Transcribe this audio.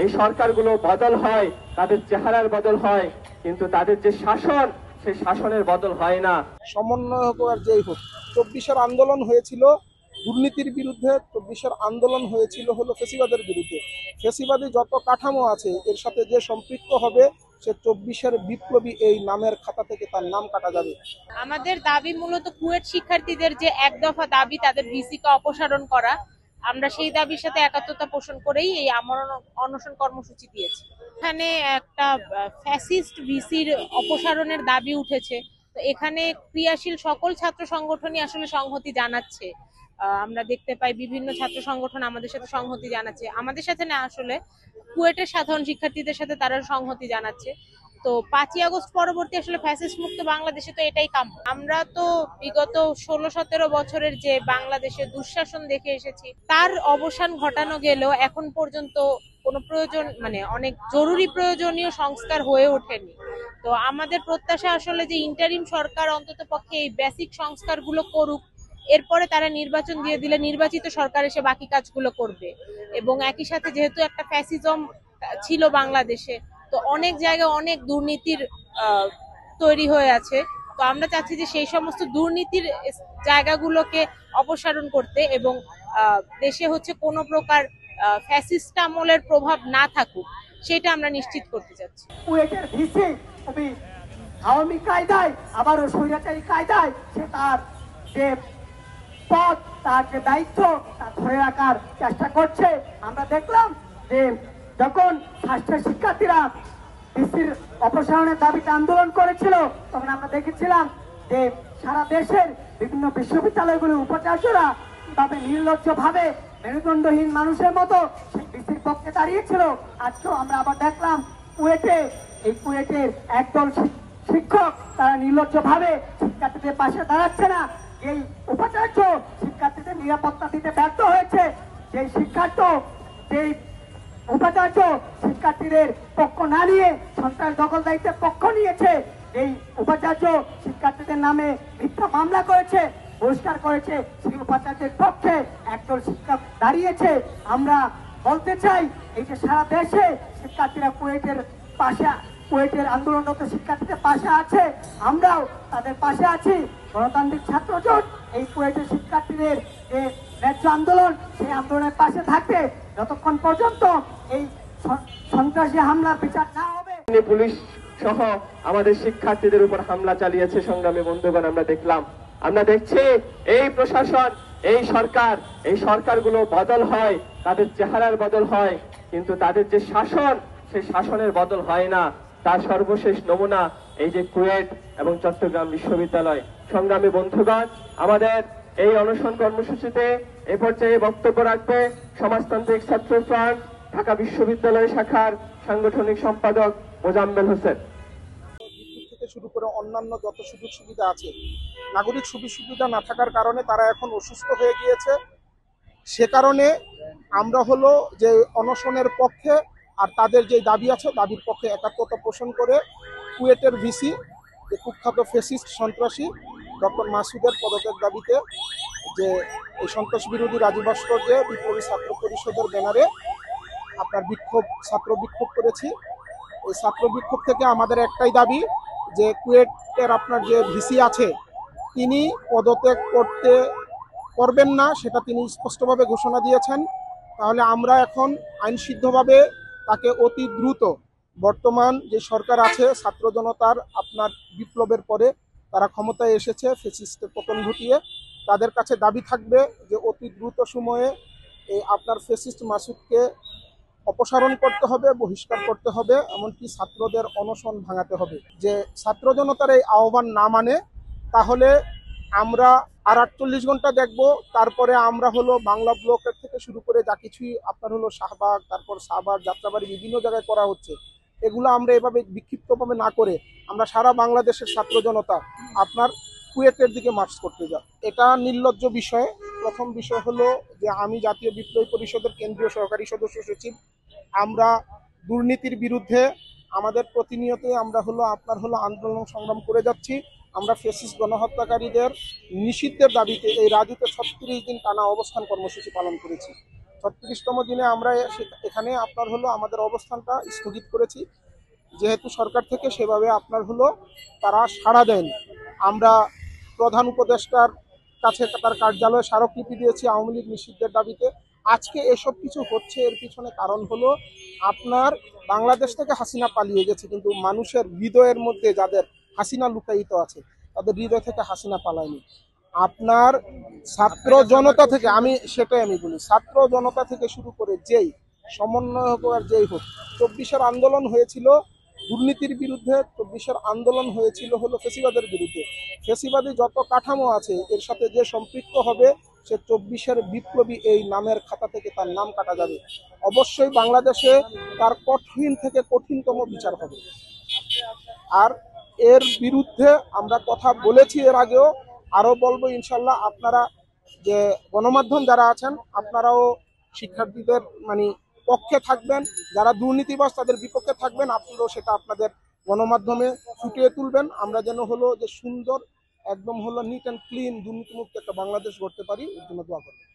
এই সরকারগুলো বদল হয়, তাদের চেহারার বদল হয়, কিন্তু তাদের যে শাসন সেই শাসনের বদল হয় না। সমন্বয় হোক আর যেই হোক, 24-এর আন্দোলন হয়েছিল দুর্নীতির বিরুদ্ধে, 24-এর আন্দোলন হয়েছিল হলো ফেসিবাদের বিরুদ্ধে। ফেসিবাদী যত কাঠামো আছে এর সাথে যে সম্পৃক্ত হবে সে 24-এর বিপ্লবী এই নামের খাতা থেকে তার নাম কাটা যাবে। আমাদের দাবি মূলত কুয়েট শিক্ষার্থীদের যে এক দফা দাবি তাদের ভিসিকে অপসারণ করা, আমরা সেই দাবির সাথে একাত্মতা পোষণ করেই এই আমরণ অনশন কর্মসূচি দিয়েছি। এখানে একটা ফ্যাসিস্ট ভিসির অপসারণের দাবি উঠেছে, তো এখানে ক্রিয়াশীল সকল ছাত্র সংগঠনই আসলে সংহতি জানাচ্ছে। আমরা দেখতে পাই বিভিন্ন ছাত্র সংগঠন আমাদের সাথে সংহতি জানাচ্ছে, আমাদের সাথে না আসলে কুয়েটের সাধারণ শিক্ষার্থীদের সাথে তারা সংহতি জানাচ্ছে। তো 5ই আগস্ট পরবর্তী আসলে ফ্যাসিস্ট মুক্ত বাংলাদেশে তো এটাই কাম্য। আমরা তো বিগত 16-17 বছরের যে বাংলাদেশে দুঃশাসন দেখে এসেছি, তার অবসান ঘটানো গেলেও এখন পর্যন্ত কোনো প্রয়োজন মানে অনেক জরুরি প্রয়োজনীয় সংস্কার হয়ে ওঠেনি। তো আমাদের প্রত্যাশা আসলে যে ইন্টারিম সরকার অন্তত পক্ষে এই বেসিক সংস্কারগুলো করুক, এরপরে তারা নির্বাচন দিয়ে দিলে নির্বাচিত সরকার এসে বাকি কাজগুলো করবে। এবং একই সাথে যেহেতু একটা ফ্যাসিজম ছিল বাংলাদেশে, তো অনেক জায়গায় অনেক দুর্নীতির তৈরি হয়ে আছে। তো আমরা চাচ্ছি যে সেই সমস্ত দুর্নীতির জায়গাগুলোকে অপসারণ করতে এবং দেশে হচ্ছে কোনো প্রকার ফ্যাসিস্ট আমলের প্রভাব না থাকুক, সেটা আমরা নিশ্চিত করতে চাচ্ছি। কুয়েটের ভিসি খুবই আওয়ামী কায়দায় আবারও স্বৈরাচারী কায়দায় সে তার যে পদ, তার যে দায়িত্ব তা ধরে রাখার চেষ্টা করছে। আমরা দেখলাম যে যখন ফার্স্টের শিক্ষার্থীরা ভিসির অপসারণের দাবিতে আন্দোলন করেছিল, তখন আমরা দেখেছিলাম যে সারা দেশের বিভিন্ন বিশ্ববিদ্যালয়গুলির উপাচার্যরা তবে নির্লজ্জভাবে মেরুদণ্ডহীন মানুষের মতো সেই ভিসির পক্ষে দাঁড়িয়েছিল। আজকেও আমরা আবার দেখলাম কুয়েটের একদল শিক্ষক তারা নির্লজ্জভাবে শিক্ষার্থীদের পাশে দাঁড়াচ্ছে না। এই উপাচার্য শিক্ষার্থীদের নিরাপত্তা দিতে ব্যর্থ হয়েছে, যেই উপাচার্য শিক্ষার্থীদের পক্ষ না নিয়ে সন্ত্রাস দখলদারিত্বের পক্ষ নিয়েছে, এই উপাচার্য শিক্ষার্থীদের নামে মিথ্যা মামলা করেছে, বহিষ্কার করেছে, সেই উপাচার্যের পক্ষে একদল শিক্ষক দাঁড়িয়েছে। আমরা বলতে চাই এই যে সারা দেশে শিক্ষার্থীরা কুয়েটের আন্দোলনরত শিক্ষার্থীদের পাশে আছে, আমরাও তাদের পাশে আছি। গণতান্ত্রিক ছাত্র জোট এই কুয়েটের শিক্ষার্থীদের যে ন্যায্য আন্দোলন, সেই আন্দোলনের পাশে থাকবে যতক্ষণ পর্যন্ত এই সন্ত্রাসী হামলার বিচার না হবে। পুলিশ সহ আমাদের শিক্ষার্থীদের উপর হামলা চালিয়েছে। সংগ্রামী বন্ধুগণ, আমরা দেখলাম, আমরা দেখছি এই প্রশাসন, এই সরকারগুলো বদল হয়, তাদের চেহারার বদল হয়, কিন্তু তাদের যে শাসন সেই শাসনের বদল হয় না। তার সর্বশেষ নমুনা এই যে কুয়েট এবং চট্টগ্রাম বিশ্ববিদ্যালয়। সংগ্রামী বন্ধুগণ, আমাদের এই অনশন কর্মসূচিতে এ পর্যায়ে বক্তব্য রাখবে সমাজতান্ত্রিক ছাত্র ফ্রন্ট ঢাকা বিশ্ববিদ্যালয় শাখার সাংগঠনিক সম্পাদক মোজাম্মেল হোসেন। বিদ্যুৎ থেকে শুরু করে অন্যান্য যত সুযোগ সুবিধা আছে, নাগরিক সুবিধা না থাকার কারণে তারা এখন অসুস্থ হয়ে গিয়েছে। সে কারণে আমরা হলো যে অনশনের পক্ষে, আর তাদের যে দাবি আছে দাবির পক্ষে একাত্মতা পোষণ করে কুয়েটের ভিসি যে কুখ্যাত ফ্যাসিস্ট সন্ত্রাসী ডক্টর মাসুদের পদত্যাগ দাবিতে যে এই সন্ত্রাস বিরোধী রাজু ভাস্কর্যে বিপ্লবী ছাত্র পরিষদের ব্যানারে আপনার ছাত্র বিক্ষোভ করেছি। এই ছাত্র বিক্ষোভ থেকে আমাদের একটাই দাবি যে কুয়েটের আপনার যে ভিসি আছে তিনি পদত্যাগ করবেন না, সেটা তিনি স্পষ্টভাবে ঘোষণা দিয়েছেন। তাহলে আমরা এখন আইনসিদ্ধভাবে তাকে অতি দ্রুত, বর্তমান যে সরকার আছে ছাত্র জনতার আপনার বিপ্লবের পরে তারা ক্ষমতায় এসেছে ফ্যাসিস্টের পতন ঘটিয়ে, তাদের কাছে দাবি থাকবে যে অতি দ্রুত সময়ে এই আপনার ফ্যাসিস্ট মাসুদকে অপসারণ করতে হবে, বহিষ্কার করতে হবে, এমনকি ছাত্রদের অনশন ভাঙাতে হবে। যে ছাত্র জনতার এই আহ্বান না মানে তাহলে আমরা আর 48 ঘন্টা দেখব, তারপরে আমরা হলো বাংলা ব্লকের থেকে শুরু করে যা কিছুই আপনার হলো শাহবাগ, তারপর শাহবাগ, যাত্রাবাড়ি বিভিন্ন জায়গায় করা হচ্ছে, এগুলো আমরা এভাবে বিক্ষিপ্তভাবে না করে আমরা সারা বাংলাদেশের ছাত্র জনতা আপনার কুয়েটের দিকে মার্চ করতে যাই। এটা নির্লজ্জ বিষয়। প্রথম বিষয় হলো যে আমি জাতীয় বিপ্লবী পরিষদের কেন্দ্রীয় সহকারী সদস্য সচিব, আমরা দুর্নীতির বিরুদ্ধে আমাদের প্রতিনিয়তই আমরা হলো আপনার হলো আন্দোলন সংগ্রাম করে যাচ্ছি। আমরা ফ্যাসিস্ট গণহত্যাকারীদের নিষিদ্ধের দাবিতে এই রাজুতে 36 দিন টানা অবস্থান কর্মসূচি পালন করেছি। 36তম দিনে আমরা এখানে আপনার হলো আমাদের অবস্থানটা স্থগিত করেছি, যেহেতু সরকার থেকে সেভাবে আপনার হলো তারা সাড়া দেয়নি। আমরা প্রধান উপদেষ্টার কাছে তার কার্যালয়ে স্মারকলিপি দিয়েছি আওয়ামী লীগ নিষিদ্ধের দাবিতে। আজকে এসব কিছু হচ্ছে এর পিছনে কারণ হলো আপনার বাংলাদেশ থেকে হাসিনা পালিয়ে গেছে, কিন্তু মানুষের হৃদয়ের মধ্যে যাদের হাসিনা লুকায়িত আছে তাদের হৃদয় থেকে হাসিনা পালায়নি। আপনার ছাত্র জনতা থেকে আমি বলি, ছাত্র জনতা থেকে শুরু করে যেই সমন্বয় হোক আর যেই হোক, 24-এর আন্দোলন হয়েছিল দুর্নীতির বিরুদ্ধে, 24-এর আন্দোলন হয়েছিল হলো ফেসিবাদের বিরুদ্ধে। ফেসিবাদী যত কাঠামো আছে এর সাথে যে সম্পৃক্ত হবে সে 24-এর বিপ্লবী এই নামের খাতা থেকে তার নাম কাটা যাবে। অবশ্যই বাংলাদেশে তার কঠিন থেকে কঠিনতম বিচার হবে। আর এর বিরুদ্ধে আমরা কথা বলেছি এর আগেও, আরো বলবো ইনশাল্লাহ। আপনারা যে গণমাধ্যম যারা আছেন আপনারাও শিক্ষার্থীদের পক্ষে থাকবেন, যারা দুর্নীতিবাজ তাদের বিপক্ষে থাকবেন, আপনারাও সেটা আপনাদের গণমাধ্যমে ফুটিয়ে তুলবেন। আমরা যেন হলো যে সুন্দর একদম হলো নিট অ্যান্ড ক্লিন দুর্নীতিমুক্ত একটা বাংলাদেশ গড়তে পারি, এর জন্য দোয়া করবেন।